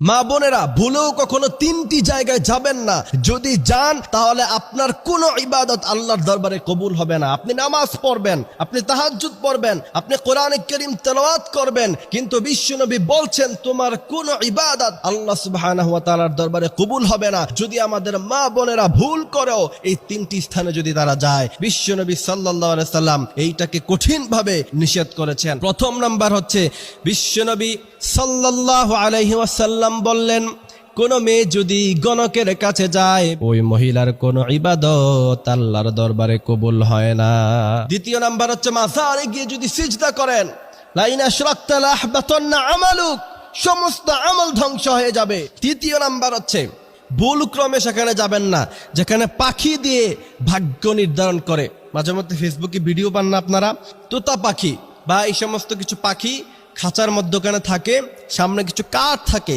মা বোনেরা, ভুলেও কখনো তিনটি জায়গায় যাবেন না। যদি যান তাহলে আপনার কোনো ইবাদত আল্লাহর দরবারে কবুল হবে না। আপনি নামাজ পড়বেন, আপনি তাহাজ্জুদ পড়বেন, আপনি কোরআনে কারীম তেলাওয়াত করবেন, কিন্তু বিশ্বনবী বলছেন তোমার কোনো ইবাদত আল্লাহ সুবহানাহু ওয়া তাআলার দরবারে কবুল হবে না যদি আমাদের মা বোনেরা ভুল করেও এই তিনটি স্থানে যদি তারা যায়। বিশ্বনবী সাল্লাল্লাহু আলাইহি সাল্লাম এইটাকে কঠিনভাবে নিষেধ করেছেন। প্রথম নাম্বার হচ্ছে, বিশ্বনবী সাল্লাল্লাহু আলাইহি ওয়াসাল্লাম বললেন, কোন মেয়ে যদি গণকের কাছে যায় ওই মহিলার কোন ইবাদত আল্লাহর দরবারে কবুল হয় না। দ্বিতীয় নাম্বার হচ্ছে, মাজারে গিয়ে যদি সিজদা করেন, লা ইন আশরাকতা লা আহবাতান্না আমালুক, সমস্ত আমল ধ্বংস হয়ে যাবে। তৃতীয় নাম্বার হচ্ছে, ভুল ক্রমে সেখানে যাবেন না যেখানে পাখি দিয়ে ভাগ্য নির্ধারণ করে। মাঝে মধ্যে ফেসবুকে ভিডিও পান না আপনারা, তোতা পাখি বা এই সমস্ত কিছু পাখি খাঁচার মধ্যখানে থাকে, সামনে কিছু কাঠ থাকে,